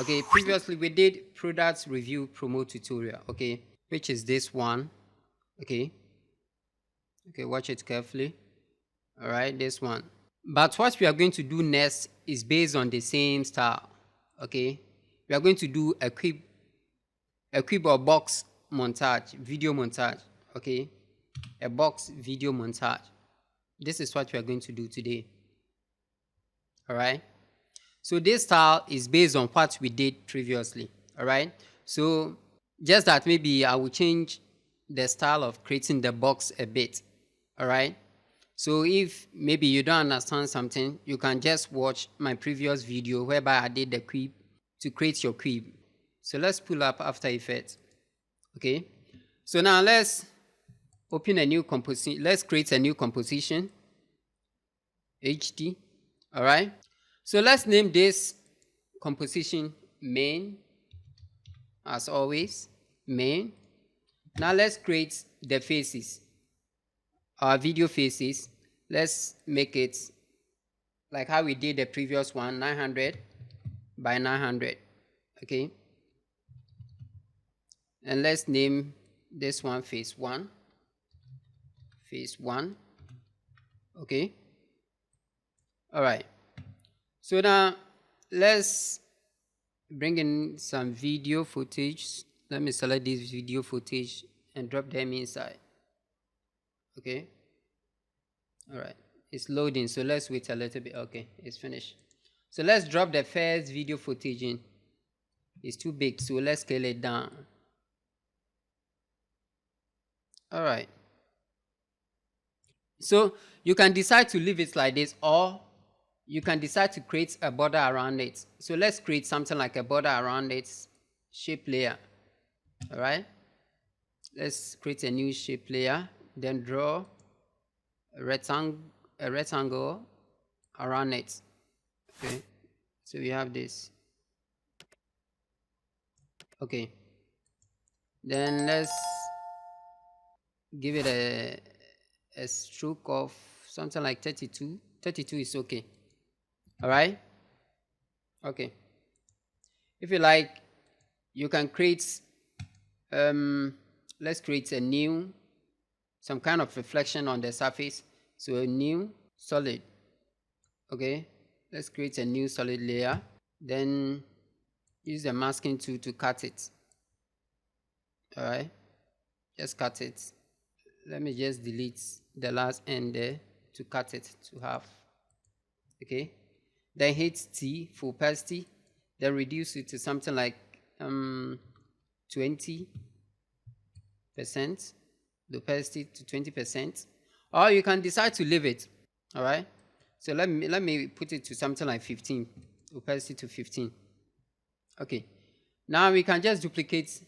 Okay, previously we did product review promo tutorial, okay, which is this one. Okay, watch it carefully. All right, this one. But what we are going to do next is based on the same style. Okay, we are going to do a quick or box montage, video montage. Okay, a box video montage. This is what we are going to do today. All right, so this style is based on what we did previously. All right, so just that maybe I will change the style of creating the box a bit. All right, so if maybe you don't understand something, you can just watch my previous video whereby I did the quib to create your quib. So let's pull up After Effects. Okay, so now let's open a new composition. Let's create a new composition, HD. All right, so let's name this composition main, as always, main. Now let's create the faces, our video faces. Let's make it like how we did the previous one, 900 by 900. Okay, and let's name this one face 1. Okay, all right, so now let's bring in some video footage. Let me select this video footage and drop them inside. Okay, all right, it's loading, so let's wait a little bit. Okay, it's finished. So let's drop the first video footage in. It's too big, so let's scale it down. All right, so you can decide to leave it like this, or you can decide to create a border around it. So let's create something like a border around its shape layer. All right, let's create a new shape layer, then draw a rectangle around it. Okay, so we have this. Okay, then let's give it a stroke of something like 32. 32 is okay. All right, okay, if you like, you can create let's create a new, some kind of reflection on the surface. So a new solid. Okay, let's create a new solid layer, then use the masking tool to cut it. All right, just cut it. Let me just delete the last end there to cut it to half. Okay, then hit T for opacity, then reduce it to something like 20%, the opacity to 20%, or you can decide to leave it. All right, so let me put it to something like 15, opacity to 15. Okay, now we can just duplicate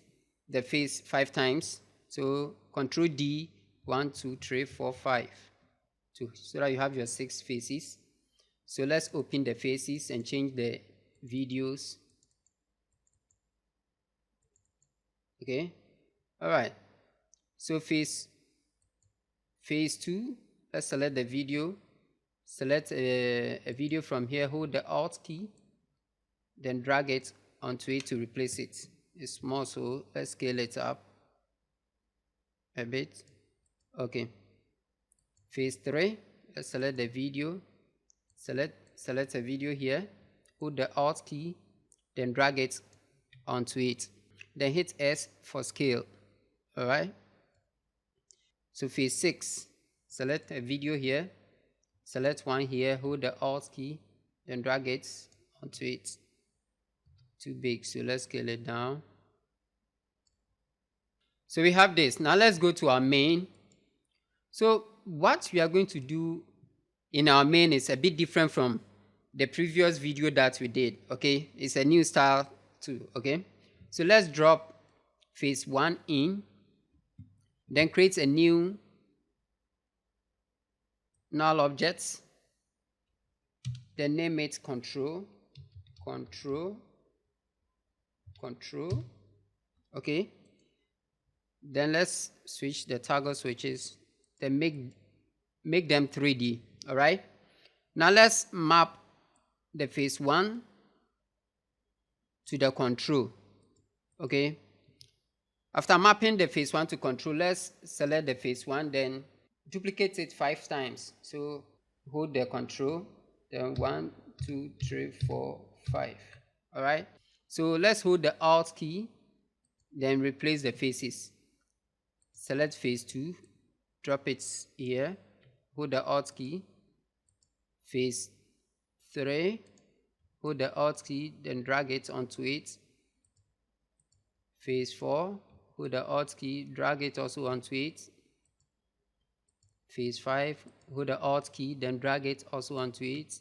the face 5 times. So Control D, 1 2 3 4 5, so that you have your 6 faces. So let's open the faces and change the videos. Okay, all right, so phase 2, let's select the video, select a video from here, hold the Alt key, then drag it onto it to replace it. It's small, so let's scale it up a bit. Okay, phase 3, let's select the video, select a video here, hold the Alt key, then drag it onto it, then hit S for scale. All right, so phase 6, select a video here, select one here, hold the Alt key, then drag it onto it. Too big, so let's scale it down. So we have this. Now let's go to our main. So what we are going to do in our main is a bit different from the previous video that we did. Okay, it's a new style too. Okay, so let's drop phase 1 in, then create a new null object, then name it control. Okay, then let's switch the toggle switches, then make them 3D. All right, now let's map the phase 1 to the control. Okay, after mapping the phase 1 to control, let's select the phase 1, then duplicate it 5 times. So hold the control, then 1 2 3 4 5. All right, so let's hold the alt key, then replace the phases. Select phase 2, drop it here, hold the alt key. Phase 3, hold the alt key, then drag it onto it. Phase 4, hold the alt key, drag it also onto it. Phase 5, hold the alt key, then drag it also onto it.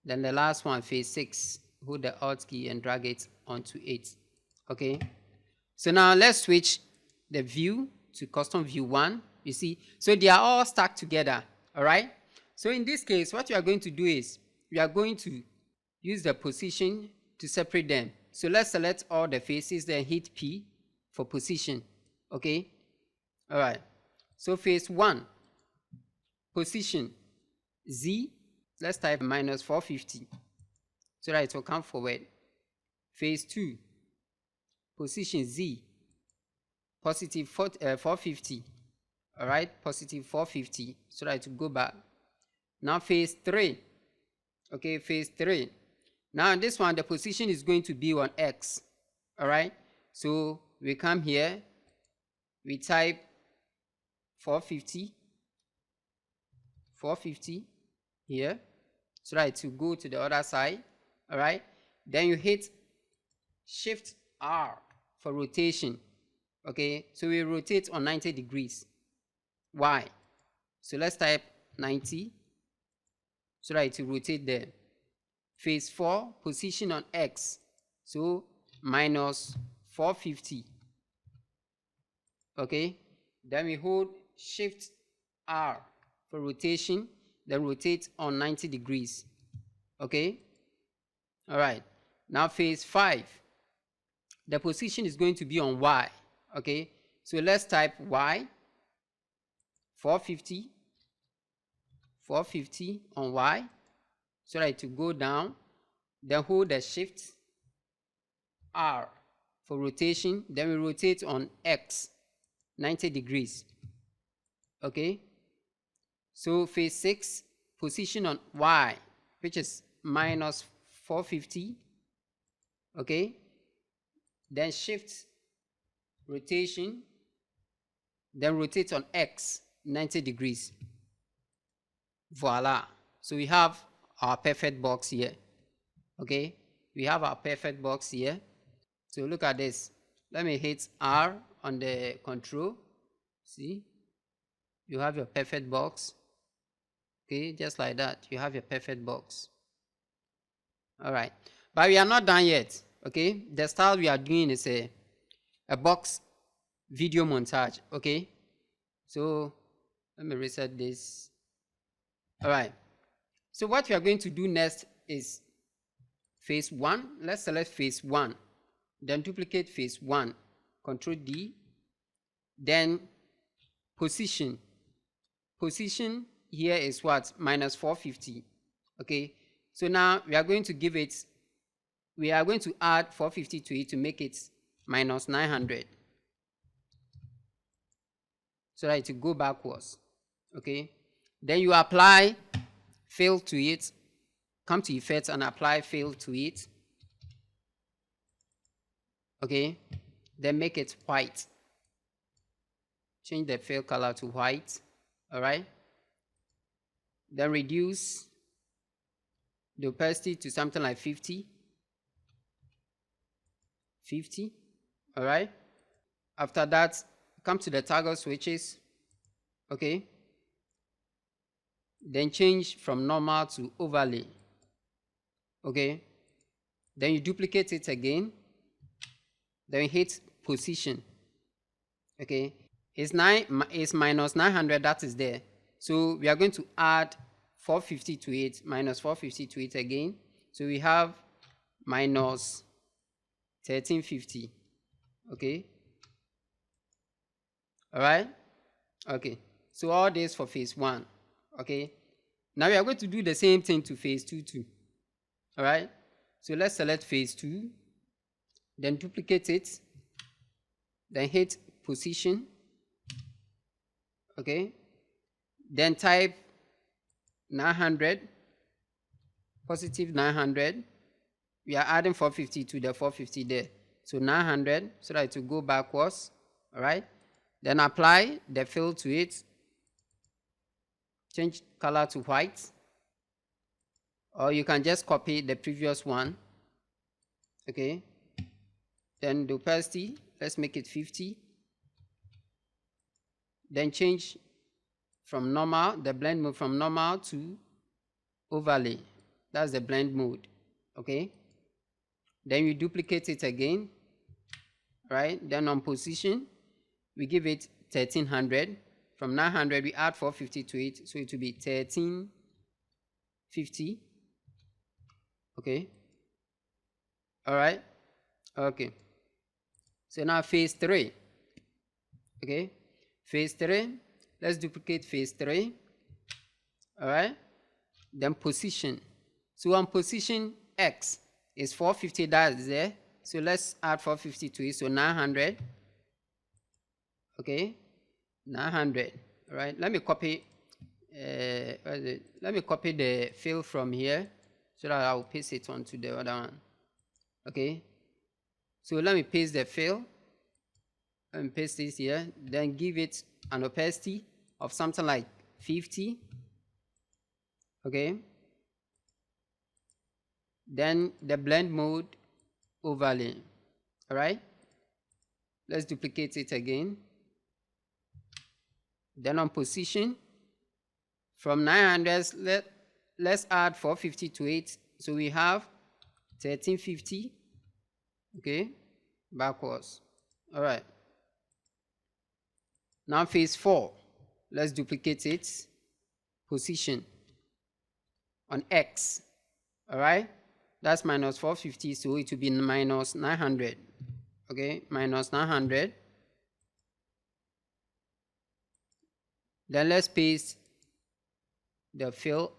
Then the last one, phase 6, hold the alt key and drag it onto it. Okay, so now let's switch the view to custom view 1. You see, so they are all stacked together. All right, so in this case, what you are going to do is we are going to use the position to separate them. So let's select all the faces, then hit P for position. Okay, all right, so phase 1, position Z, let's type minus 450 so that it will come forward. Phase 2, position Z, positive 450. All right, positive 450 so that it will go back. Now phase 3, okay, phase 3. Now this one, the position is going to be on X. All right, so we come here, we type 450 here so that it will go to the other side. All right, then you hit Shift R for rotation. Okay, so we rotate on 90 degrees. Y, so let's type 90 so that it will rotate there. Phase 4, position on X, so minus 450. Okay, then we hold Shift R for rotation, then rotate on 90 degrees. Okay, all right, now phase 5, the position is going to be on Y. Okay, so let's type Y, 450 on Y so that it will go down, then hold the Shift R for rotation, then we rotate on X 90 degrees. Okay, so phase 6, position on Y, which is minus 450. Okay, then shift rotation, then rotate on X 90 degrees. Voila, so we have our perfect box here. Okay, we have our perfect box here. So look at this, let me hit R on the control. See, you have your perfect box. Okay, just like that, you have your perfect box. All right, but we are not done yet. Okay, the style we are doing is a box video montage. Okay, so let me reset this. All right, so what we are going to do next is phase 1. Let's select phase 1, then duplicate phase 1, Control D, then position here is what, minus 450. Okay, so now we are going to give it, we are going to add 450 to it to make it minus 900 so that it will go backwards. Okay, then you apply fill to it, come to effects and apply fill to it. Okay, then make it white, change the fill color to white. All right, then reduce the opacity to something like 50. All right, after that come to the toggle switches. Okay, then change from normal to overlay. Okay, then you duplicate it again, then you hit position. Okay, it's minus 900, that is there, so we are going to add 450 to it, minus 450 to it again, so we have minus 1350. Okay, all right. Okay, so all this for phase 1. Okay, now we are going to do the same thing to phase 2 too. All right, So let's select phase 2, then duplicate it, then hit position, okay, then type 900, positive 900. We are adding 450 to the 450 there, so 900, so that it will go backwards. All right, then apply the fill to it, change color to white, or you can just copy the previous one, okay. Then the opacity, let's make it 50, then change from normal, the blend mode from normal to overlay. That's the blend mode, okay. Then we duplicate it again, right? Then on position, we give it 1300. From 900, we add 450 to it, so it will be 1350, okay. All right, okay. So now phase 3, okay. Phase 3, let's duplicate phase 3, all right. Then position, so on position X is 450, that is there, so let's add 450 to it, so 900, okay, 900. All right, let me copy let me copy the fill from here so that I'll paste it onto the other one, okay. So let me paste the fill and paste this here, then give it an opacity of something like 50, okay. Then the blend mode overlay, all right. Let's duplicate it again. Then on position, from 900, let's add 450 to it, so we have 1350, okay, backwards. All right, now phase 4, let's duplicate it, position on X, all right, that's minus 450, so it will be minus 900, okay, minus 900. Then let's paste the fill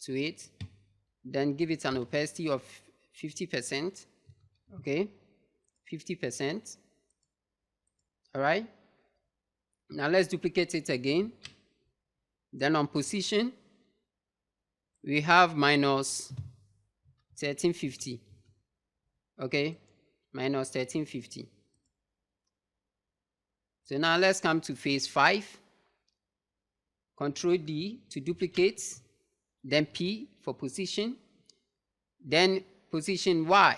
to it, then give it an opacity of 50%, okay, 50%, all right. Now let's duplicate it again. Then on position, we have minus 1350, okay, minus 1350. So now let's come to phase 5. Control D to duplicate, then P for position, then position Y,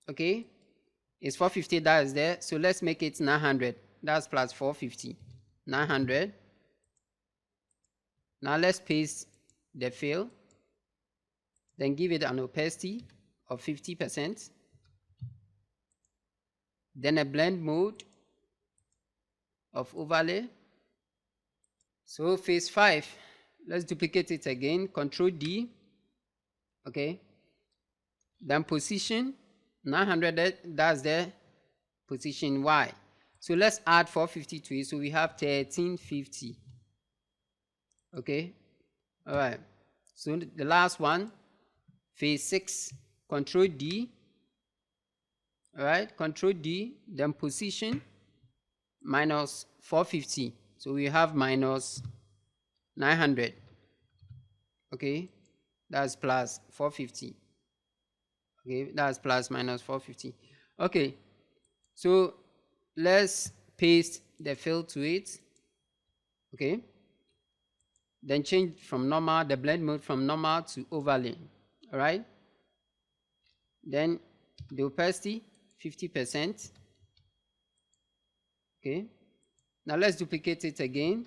okay, it's 450, that is there, so let's make it 900, that's plus 450, 900. Now let's paste the fill, then give it an opacity of 50%, then a blend mode of overlay. So phase 5, let's duplicate it again, Control D, okay, then position 900, that's the position Y, so let's add 450 to it, so we have 1350, okay. All right, so the last one, phase 6, Control D, all right, Control D, then position minus 450, so we have minus 900, okay, that's plus 450, okay, that's plus minus 450, okay. So let's paste the fill to it, okay, then change from normal, the blend mode from normal to overlay, all right. Then the opacity 50%, okay. Now let's duplicate it again,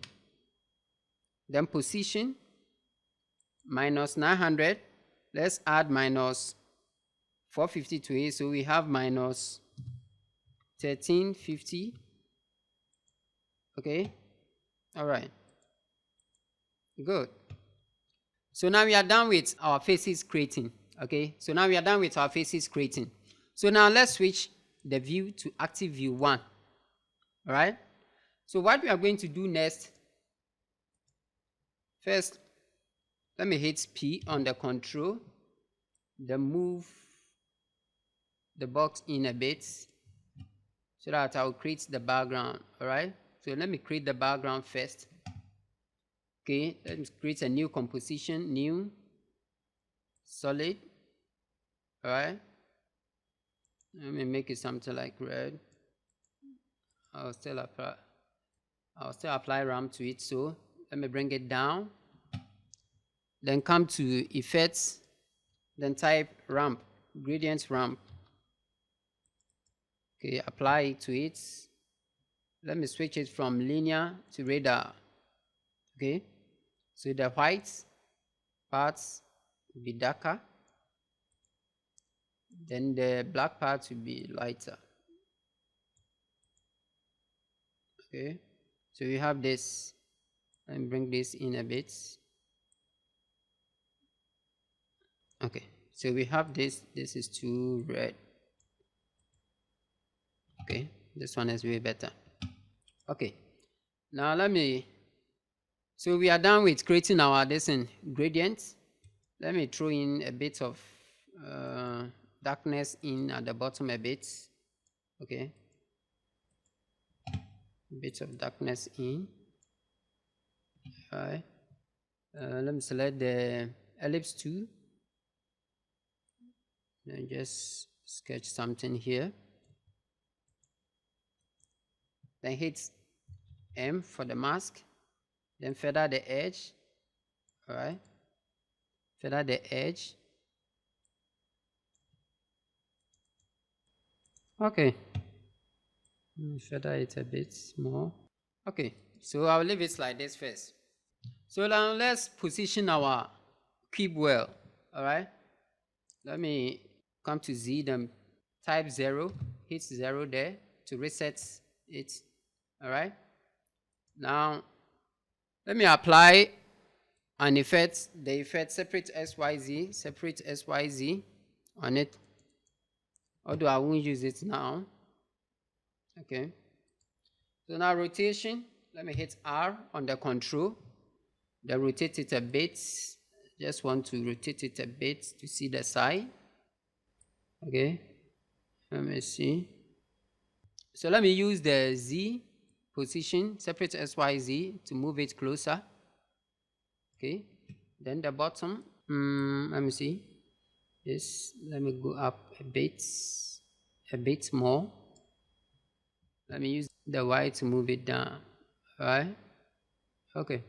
then position minus 900, let's add minus 450 to it, so we have minus 1350, okay. All right, good. So now we are done with our faces creating, okay. So now we are done with our faces creating. So now let's switch the view to active view 1, all right. So what we are going to do next, first let me hit P on the control, then move the box in a bit so that I'll create the background. All right, so let me create the background first. Okay, let's create a new composition, new solid. All right, let me make it something like red. I'll still apply ramp to it. So let me bring it down, then come to effects, then type ramp, gradient ramp. Okay, apply it to it. Let me switch it from linear to radar. Okay, so the white parts will be darker, then the black parts will be lighter. Okay, so we have this. Let me bring this in a bit. Okay, so we have this. This is too red. Okay, this one is way better. Okay, now let me. So we are done with creating our gradient. Let me throw in a bit of darkness in at the bottom a bit. Okay, a bit of darkness in. All right. Let me select the ellipse tool and just sketch something here. Then hit M for the mask. Then feather the edge. All right. Feather the edge. Okay. Feather it a bit more. Okay. So I'll leave it like this first. So now let's position our cube well. All right. Let me come to Z, then type 0, hit 0 there to reset it. All right. Now let me apply an effect, the effect separate SYZ on it. Although I won't use it now. Okay. So now rotation, let me hit R on the control. Then rotate it a bit. Just want to rotate it a bit to see the side. Okay. Let me see. So let me use the Z position, separate SYZ to move it closer. Okay. Then the bottom, let me see. This, let me go up a bit more. Let me use the Y to move it down. All right. Okay.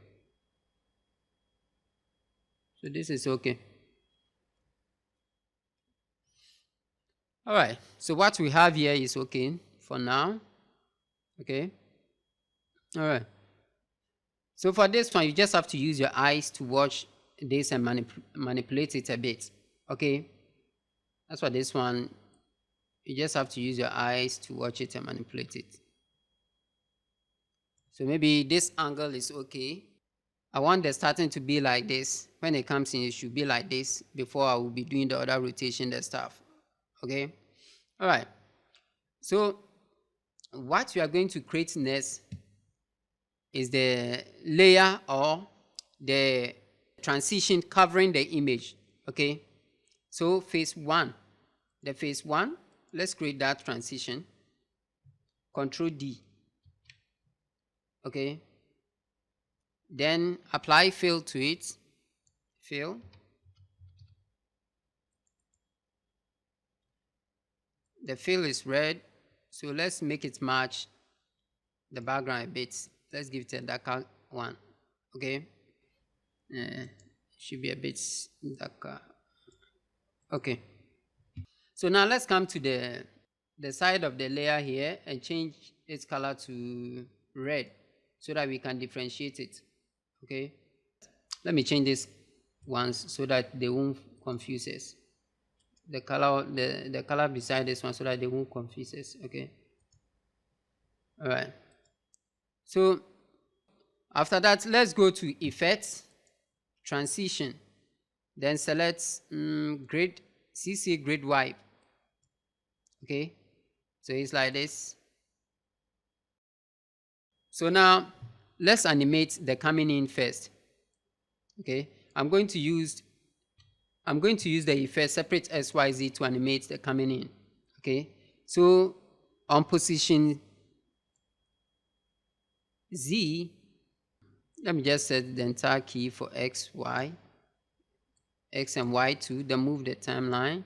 So this is okay. All right. So what we have here is okay for now. Okay. All right. So for this one, you just have to use your eyes to watch this and manipulate it a bit. Okay. That's for this one. You just have to use your eyes to watch it and manipulate it. So maybe this angle is okay. I want the starting to be like this. When it comes in, it should be like this before I will be doing the other rotation, the stuff. Okay. All right. So what we are going to create next is the layer or the transition covering the image. Okay. So phase 1. The phase 1, let's create that transition. Control D. Okay. Then apply fill to it. Fill. The fill is red, so let's make it match the background a bit. Let's give it a darker one. Okay. Should be a bit darker. Okay. So now let's come to the side of the layer here and change its color to red so that we can differentiate it. Okay. Let me change this once so that they won't confuse us. The color beside this one so that they won't confuse us. Okay. All right. So after that, let's go to effects, transition, then select grid, CC grid wipe. Okay. So it's like this. So now let's animate the coming in first. Okay. I'm going to use the effect separate SYZ to animate the coming in. Okay, so on position Z, let me just set the entire key for X, Y, X and Y too, then move the timeline.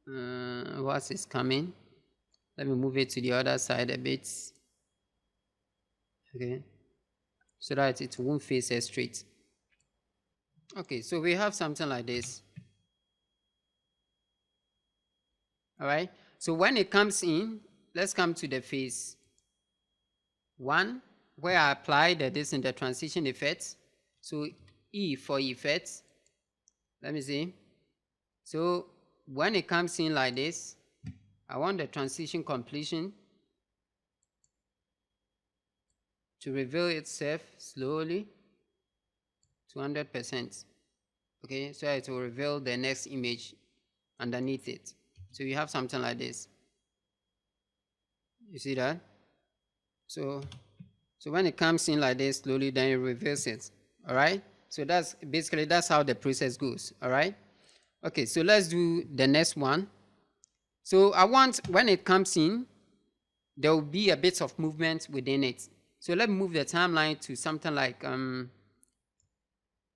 What is coming? Let me move it to the other side a bit. Okay, so that it won't face us straight. Okay, so we have something like this. All right, so when it comes in, let's come to the phase 1, where I apply this in the transition effects. So E for effects. Let me see. So when it comes in like this, I want the transition completion to reveal itself slowly to 100%. Okay, so it will reveal the next image underneath it. So you have something like this. You see that? So when it comes in like this slowly, then it reveals it. All right, so that's basically that's how the process goes. All right, okay, so let's do the next one. So I want, when it comes in, there will be a bit of movement within it. So let me move the timeline to something like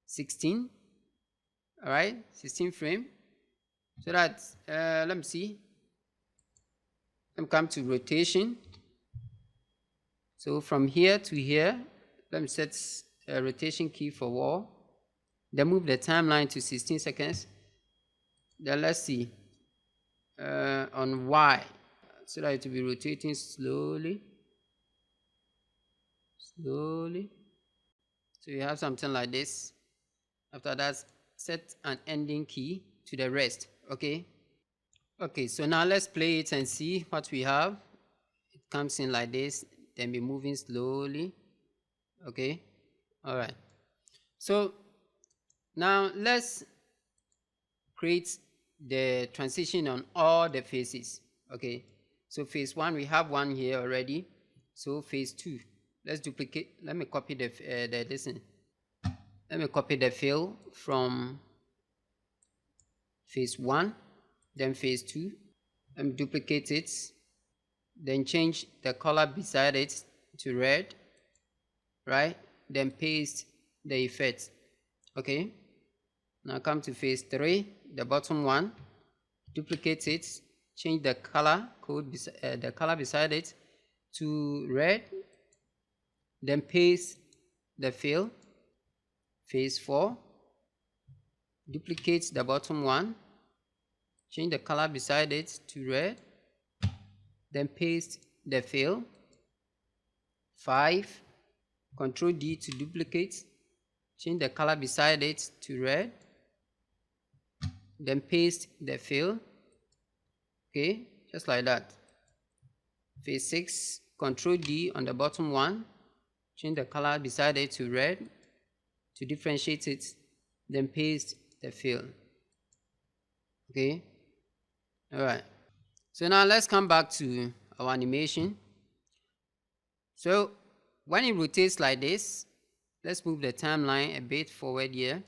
16. All right, 16 frame. So that let me see. Let me come to rotation. So from here to here, let me set a rotation key for wall. Then move the timeline to 16 seconds. Then let's see on Y, so that it will be rotating slowly. Slowly. So you have something like this. After that, set an ending key to the rest. Okay. Okay, so now let's play it and see what we have. It comes in like this, then be moving slowly. Okay. All right. So now let's create the transition on all the phases. Okay, so phase 1, we have one here already. So phase 2, let's duplicate. Let me copy the listen. Let me copy the fill from phase 1, then phase 2. Let me duplicate it, then change the color beside it to red, right? Then paste the effect. Okay, now come to phase 3, the bottom one, duplicate it, change the color code, the color beside it to red, then paste the fill. Phase 4, duplicate the bottom one, change the color beside it to red, then paste the fill. 5, Control D to duplicate, change the color beside it to red, then paste the fill. Okay, just like that. Phase 6, Control D on the bottom one, change the color beside it to red to differentiate it, then paste the fill. Okay, all right. So now let's come back to our animation. So when it rotates like this, let's move the timeline a bit forward here.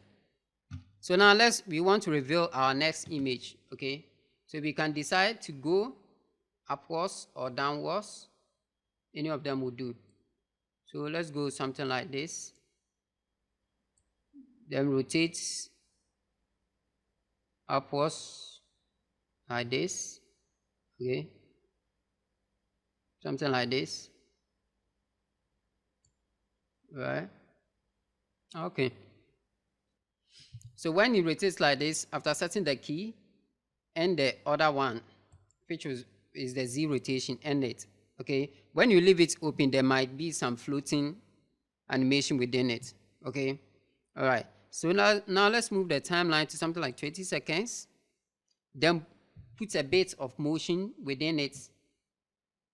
So now we want to reveal our next image. Okay, so we can decide to go upwards or downwards. Any of them will do. So let's go something like this. Then rotate upwards like this. Okay, something like this. Right. Okay, so when it rotates like this, after setting the key and the other one, which is the Z rotation, end it. Okay, when you leave it open, there might be some floating animation within it. Okay, all right. So now let's move the timeline to something like 20 seconds. Then put a bit of motion within it.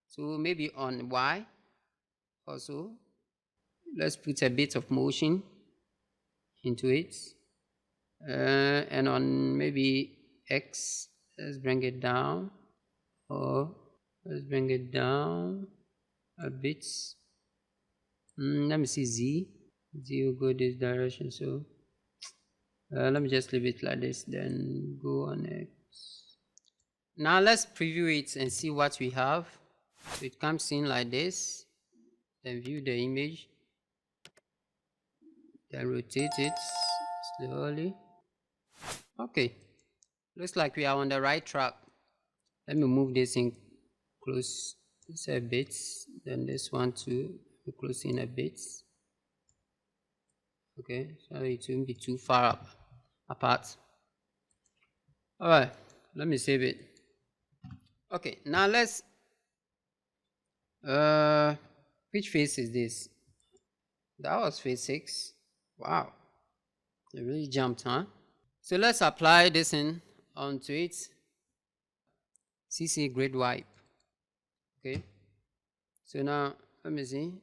So maybe on Y also, let's put a bit of motion into it. And on maybe X, let's bring it down. Or let's bring it down a bit. Let me see Z. Z will go this direction. So let me just leave it like this. Then go on X. Now let's preview it and see what we have. So it comes in like this, then view the image, then rotate it slowly. Okay, looks like we are on the right track. Let me move this in close this a bit, then this one too, close in a bit. Okay, so it won't be too far apart. All right, let me save it. Okay, now let's which phase is this? That was phase 6. Wow, it really jumped, huh? So let's apply this in onto it. CC grid wipe. Okay, so now let me see.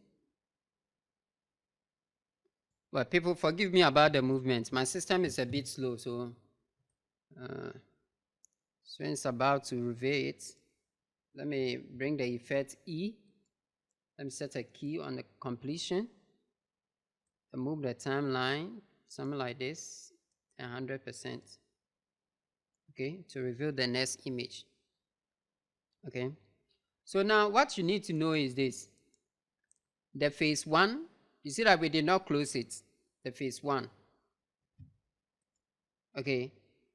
Well, people forgive me about the movement. My system is a bit slow, so when it's about to reveal it, let me bring the effect E. Let me set a key on the completion and move the timeline, something like this, 100%. Okay, to reveal the next image. Okay, so now what you need to know is this. The phase 1, you see that we did not close it, the phase 1. Okay,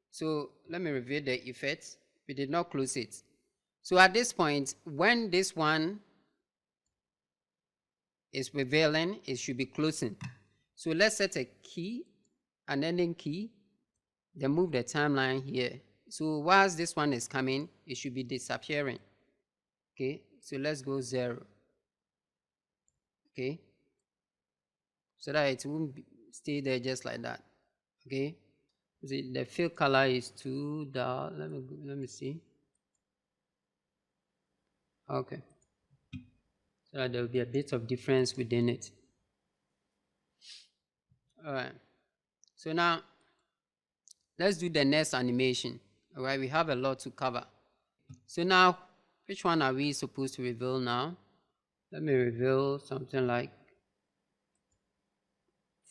so let me reveal the effect. We did not close it. So at this point, when this one is revealing, it should be closing. So let's set a key, an ending key, then move the timeline here. So whilst this one is coming, it should be disappearing. Okay, so let's go 0. Okay, so that it won't stay there just like that. Okay, see the fill color is too dark. Let me see. Okay, so that there will be a bit of difference within it. All right, so now let's do the next animation. All right, we have a lot to cover. So now, which one are we supposed to reveal now? Let me reveal something like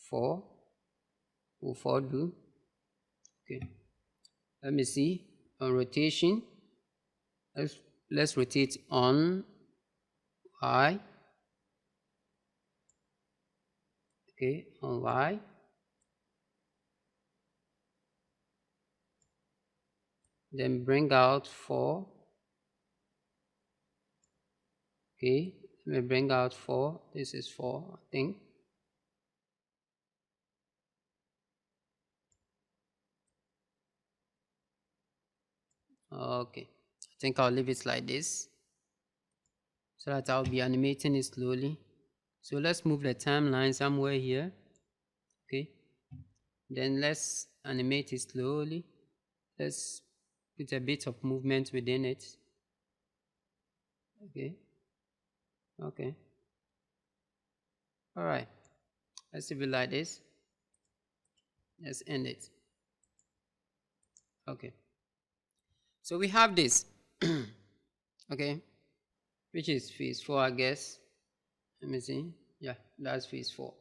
4. Will 4 do? Okay, let me see. On rotation, let's rotate on Y. Okay, on Y. Then bring out 4. Okay, let me bring out 4. This is 4, I think. Okay, I think I'll leave it like this so that I'll be animating it slowly. So let's move the timeline somewhere here. Okay, then let's animate it slowly. Let's put a bit of movement within it. Okay, okay, all right, let's leave it like this. Let's end it. Okay, so we have this. Okay, which is phase 4, I guess. Let me see. Yeah, that's phase 4.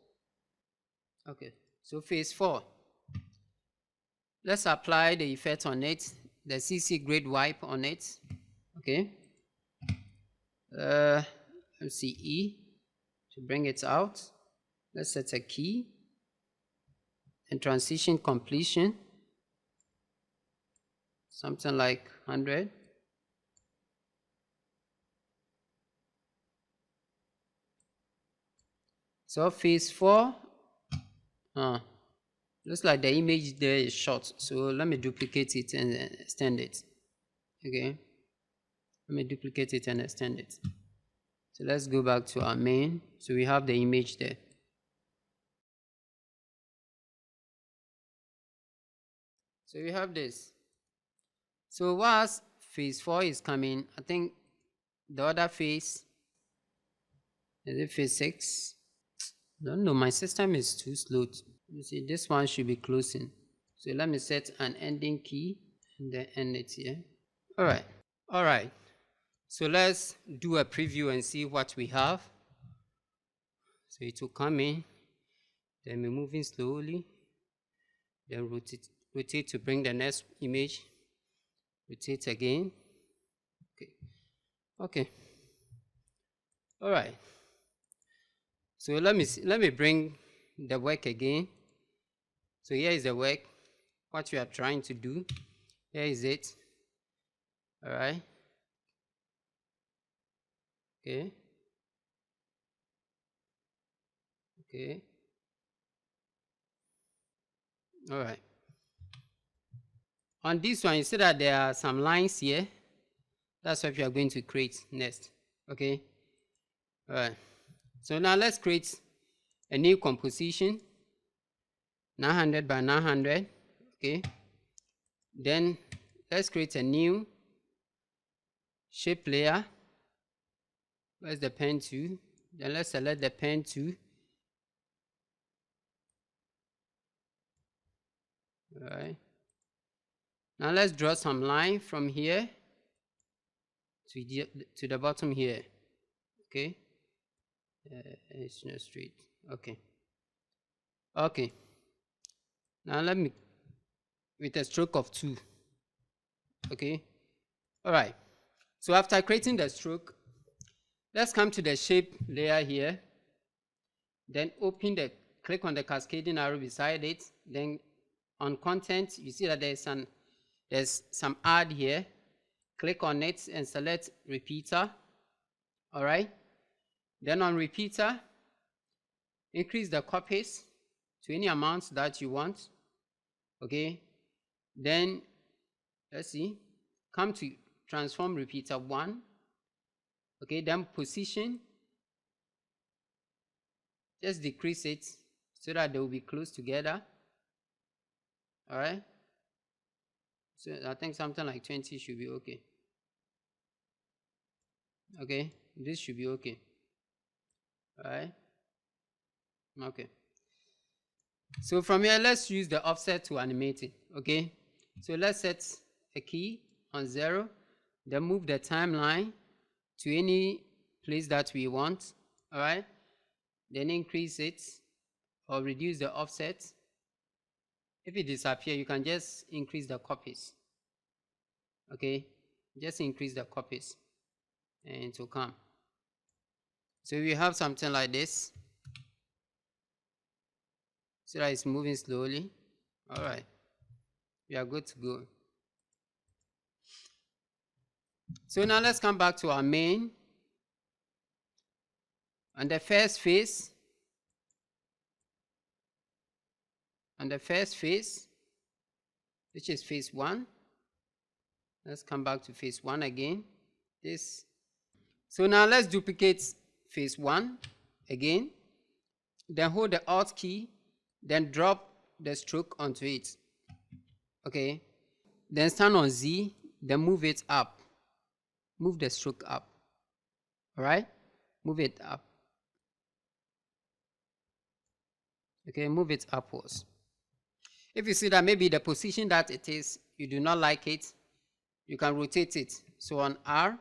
Okay, so phase 4, let's apply the effect on it, the CC grid wipe on it. Okay, let's see, E to bring it out. Let's set a key and transition completion, something like 100. So phase 4, looks like the image there is short, so let me duplicate it and extend it. Okay, let me duplicate it and extend it. So let's go back to our main. So we have the image there. So we have this. So whilst phase 4 is coming, I think the other phase, is it phase 6? I don't know, my system is too slow. You see, this one should be closing. So let me set an ending key and then end it here. All right. So let's do a preview and see what we have. So it will come in, then we're moving slowly, then rotate to bring the next image, rotate again, Okay. All right. So let me bring the work again. So here is the work, what you are trying to do. Here is it. All right. Okay. Okay. All right. On this one, you see that there are some lines here. That's what you are going to create next. Okay. All right. So now let's create a new composition, 900 by 900. Okay. Then let's create a new shape layer. Where's the pen tool? Then let's select the pen tool. All right. Now let's draw some line from here to the bottom here. Okay. It's not straight. Okay. Okay. Now let me, with a stroke of 2. Okay. All right. So after creating the stroke, let's come to the shape layer here. Then click on the cascading arrow beside it. Then on content, you see that there's some add here. Click on it and select repeater. All right. Then on repeater, increase the copies to any amount that you want. Okay. Then let's see, come to transform repeater 1. Okay. Then position, just decrease it so that they will be close together. All right. So I think something like 20 should be okay. Okay. This should be okay. All right. Okay. So from here, let's use the offset to animate it. Okay. So let's set a key on 0, then move the timeline to any place that we want. All right. Then increase it or reduce the offset. If it disappears, you can just increase the copies. Okay. Just increase the copies and it will come. So we have something like this. So that it's moving slowly. All right. We are good to go. So now let's come back to our main. On the first phase, which is phase 1, let's come back to phase 1 again. This. So now let's duplicate phase 1 again. Then hold the Alt key, then drop the stroke onto it. Okay. Then stand on Z, then move it up. Move the stroke up. All right. Move it up. Okay, move it upwards. If you see that maybe the position that it is, you do not like it, you can rotate it. So on R,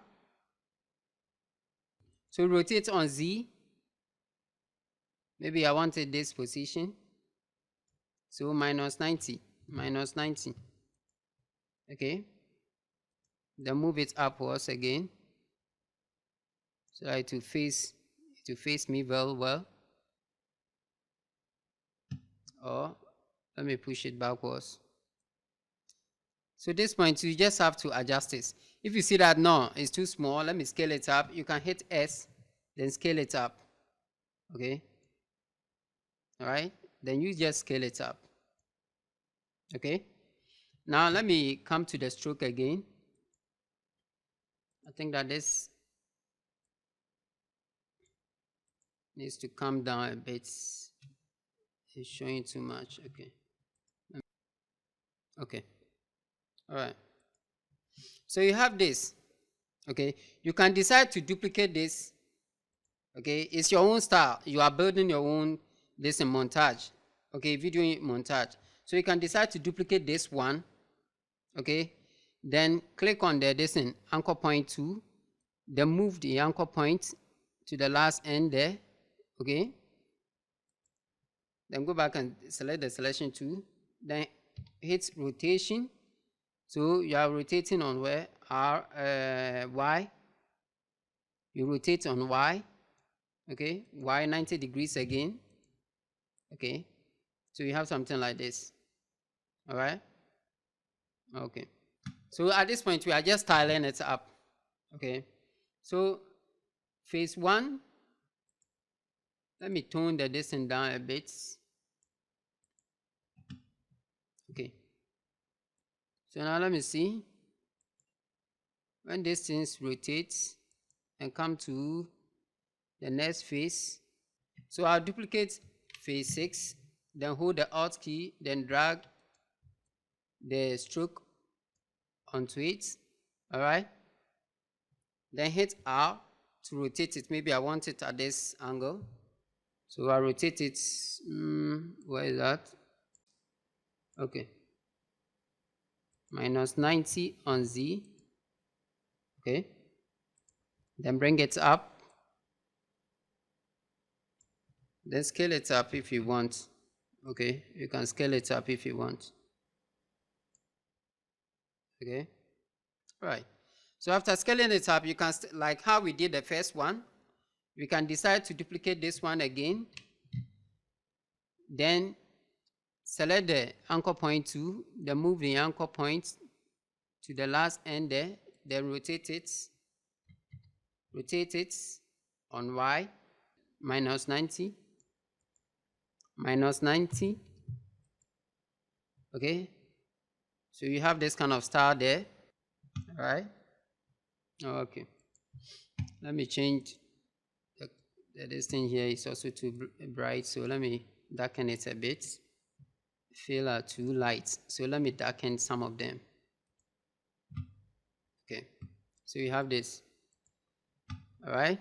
so rotate on Z. Maybe I wanted this position. So minus 90. Okay. Then move it upwards again. So that it will face me very well. Or let me push it backwards. So this point, you just have to adjust this. If you see that no, it's too small, let me scale it up. You can hit S, then scale it up. Okay. All right. Then you just scale it up. Okay. Now let me come to the stroke again. I think that this needs to come down a bit. It's showing too much. Okay. Okay. All right. So you have this. Okay. You can decide to duplicate this. Okay. It's your own style. You are building your own this in montage. Okay. Video montage. So you can decide to duplicate this one. Okay. Then click on the this in anchor point 2. Then move the anchor point to the last end there. Okay. Then go back and select the selection tool. Then hit rotation. So you are rotating on where R Y. you rotate on Y, okay, Y 90 degrees again, okay, so you have something like this. All right, okay, so at this point we are just styling it up. Okay, so phase 1, let me tone the distance down a bit. Okay, so now let me see when this thing rotates and come to the next phase. So I'll duplicate phase 6, then hold the Alt key, then drag the stroke onto it. All right, then hit R to rotate it. Maybe I want it at this angle, so I'll rotate it. Where is that? Okay, minus 90 on Z. Okay, then bring it up, then scale it up if you want. Okay, you can scale it up if you want. Okay, right. So after scaling it up, you can, like how we did the first one, we can decide to duplicate this one again, then select the anchor point to, then move the anchor point to the last end there, then rotate it on Y, minus 90, okay, so you have this kind of star there. All right, okay, let me change this thing here is also too bright, so let me darken it a bit. Feel are too light, so let me darken some of them. Okay, so you have this. All right,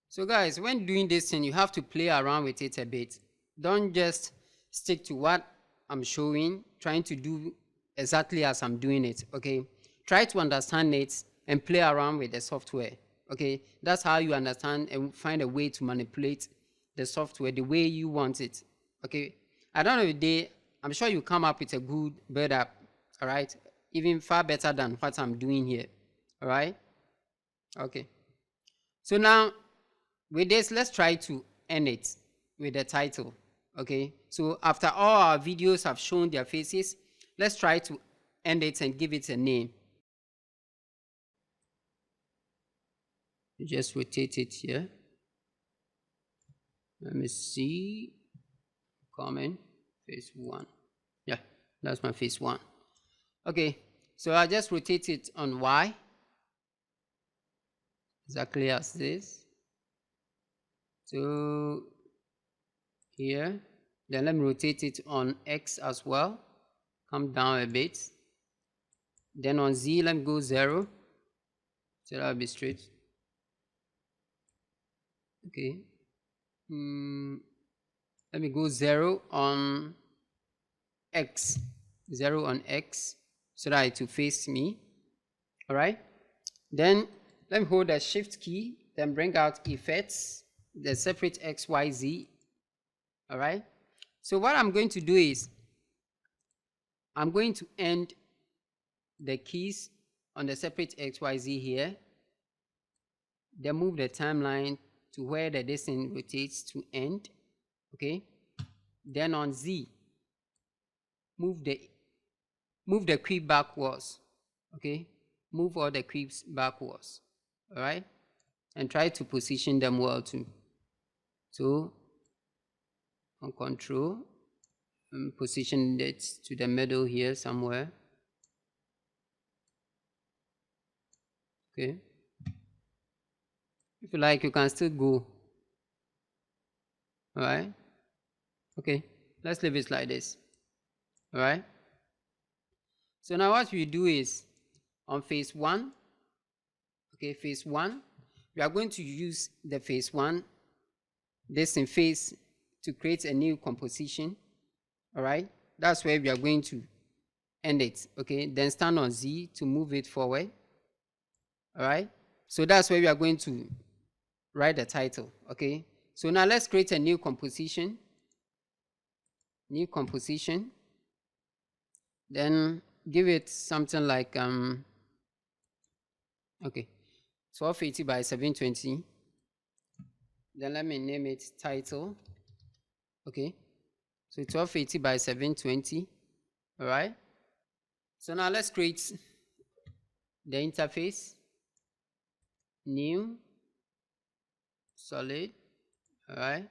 so guys, when doing this thing, you have to play around with it a bit. Don't just stick to what I'm showing, trying to do exactly as I'm doing it. Okay, try to understand it and play around with the software. Okay, that's how you understand and find a way to manipulate the software the way you want it. Okay, at the end of the day, I'm sure you come up with a good build up. All right, even far better than what I'm doing here. All right, okay, so now with this, let's try to end it with the title. Okay, so after all our videos have shown their faces, let's try to end it and give it a name. Just rotate it here. Let me see. Comment phase 1. Yeah, that's my phase 1. Okay, so I just rotate it on Y, exactly as this. So here, then let me rotate it on X as well. Come down a bit. Then on Z, let me go 0. So that'll be straight. Okay. Let me go 0 on X. 0 on X, so that it will face me. All right. Then let me hold the Shift key, then bring out effects, then separate X, Y, Z. All right. So what I'm going to do is I'm going to end the keys on the separate X, Y, Z here. Then move the timeline to where the distance rotates to end. Okay. Then on Z, move the creep backwards. Okay, move all the creeps backwards. All right, and try to position them well too. So on control, position it to the middle here somewhere. Okay, if you like, you can still go. All right, okay, let's leave it like this. All right, so now what we do is on phase 1, okay, phase 1, we are going to use the phase 1 this in phase to create a new composition. All right, that's where we are going to end it. Okay, then stand on Z to move it forward. All right, so that's where we are going to write the title. Okay, so now let's create a new composition. Then give it something like okay, 1280 by 720. Then let me name it title. Okay, so 1280 by 720. All right, so now let's create the interface. New, solid. All right,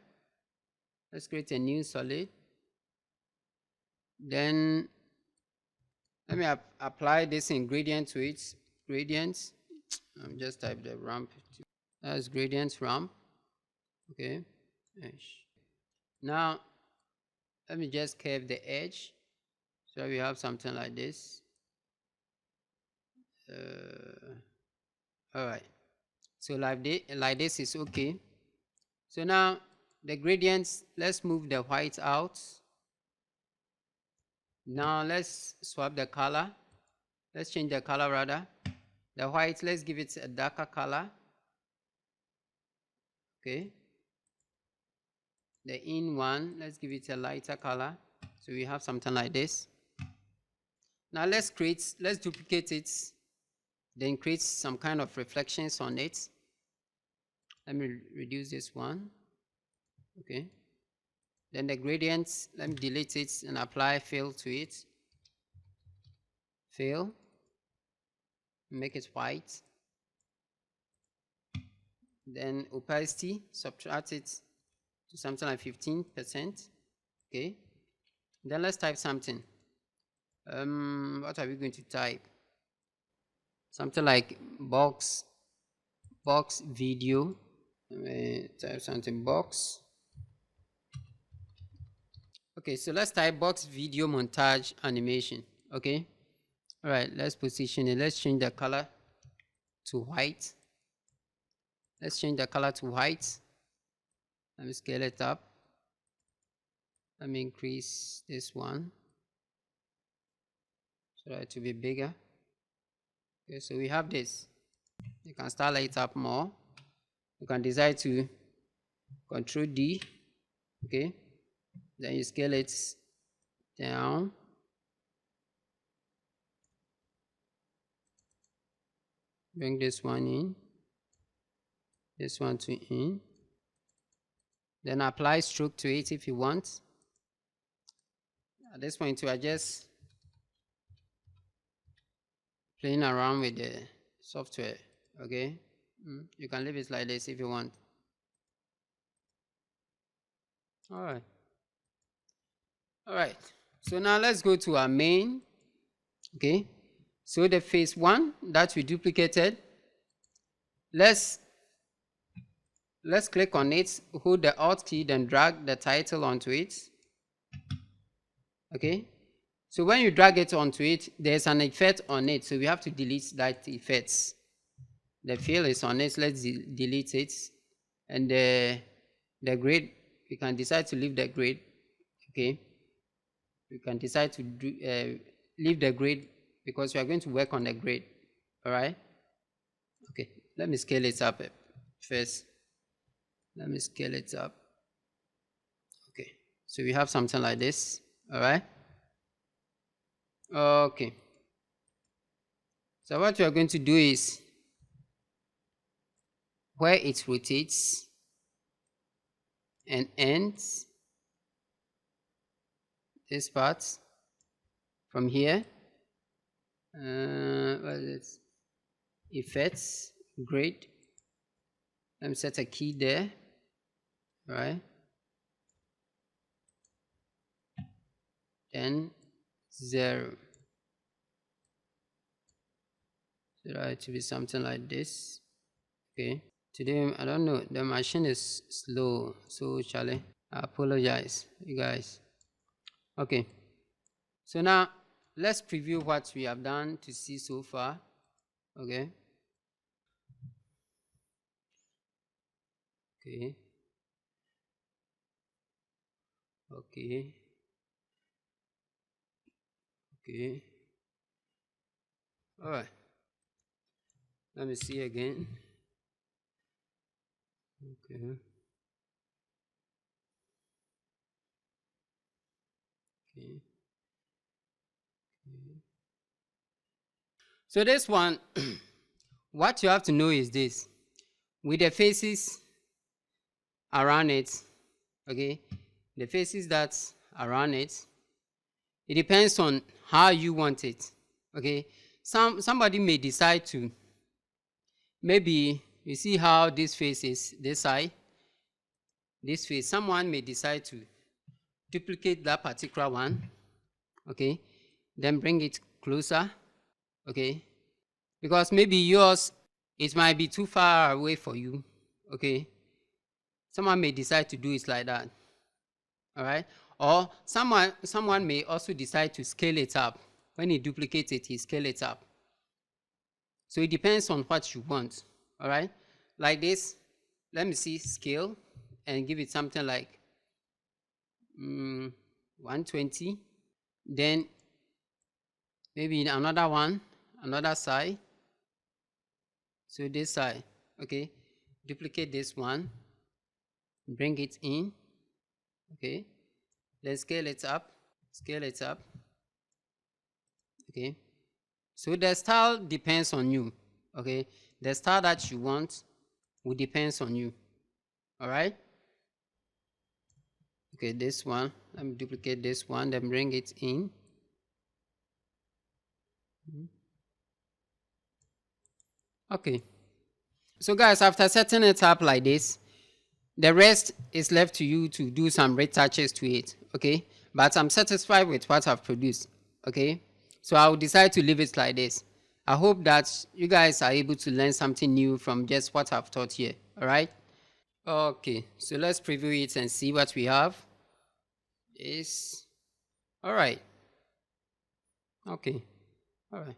let's create a new solid. Then let me apply this ingredient to it. Gradients. Just type the ramp. That's gradients ramp. Okay. Now let me just curve the edge so we have something like this. All right, so like this is okay. So now the gradients, let's move the white out. Now let's swap the color. Let's change the color rather. The white, let's give it a darker color. Okay, the in one, let's give it a lighter color, so we have something like this. Now let's duplicate it, then create some kind of reflections on it. Let me reduce this one. Okay, then the gradients, let me delete it and apply fill to it. Fill, make it white. Then opacity, subtract it to something like 15%. Okay, then let's type something. What are we going to type? Something like box video. Type something box. Okay, so let's type box video montage animation. Okay, all right, let's position it. Let's change the color to white. Let's change the color to white. Let me scale it up. Let me increase this one so that it will be bigger. Okay, so we have this. You can style it up more. You can decide to Control D. Okay, then you scale it down. Bring this one in, this one to in. Then apply stroke to it if you want. At this point, you are just playing around with the software. Okay, you can leave it like this if you want. All right, so now let's go to our main. Okay, so the phase one that we duplicated, let's click on it, hold the Alt key, then drag the title onto it. Okay, so when you drag it onto it, there's an effect on it, so we have to delete that effect. The fill is on it, let's delete it. And the grid, we can decide to leave the grid. Okay, we can decide to leave the grid because we are going to work on the grid. All right, okay, let me scale it up first. Let me scale it up. Okay, so we have something like this. All right, okay, so what we are going to do is, where it rotates and ends, this part from here, what is it? Effects, grid. Let me set a key there. All right, then 0. So that to be something like this. Okay, today I don't know, the machine is slow, so Charlie, I apologize, you guys. Okay, so now let's preview what we have done to see so far. Okay, okay, okay, okay. All right, let me see again. Okay, okay, okay. So this one what you have to know is this: with the faces around it, okay, the faces that's around it, it depends on how you want it, okay. Somebody may decide to, maybe you see how this face is this side, this face, someone may decide to duplicate that particular one, okay, then bring it closer, okay, because maybe yours, it might be too far away for you, okay. Someone may decide to do it like that, all right. Or someone may also decide to scale it up. When he duplicates it, he scale it up. So it depends on what you want, all right. Like this, let me see, scale, and give it something like 120. Then maybe another one, another side. So this side, okay, duplicate this one, bring it in, okay, then scale it up, okay. So the style depends on you, okay. The style that you want will depends on you, all right. Okay, this one, let me duplicate this one, then bring it in. Okay, so guys, after setting it up like this, the rest is left to you to do some retouches to it, okay. But I'm satisfied with what I've produced, okay. So I'll decide to leave it like this. I hope that you guys are able to learn something new from just what I've taught here, all right. Okay, so let's preview it and see what we have. Is all right. Okay, all right.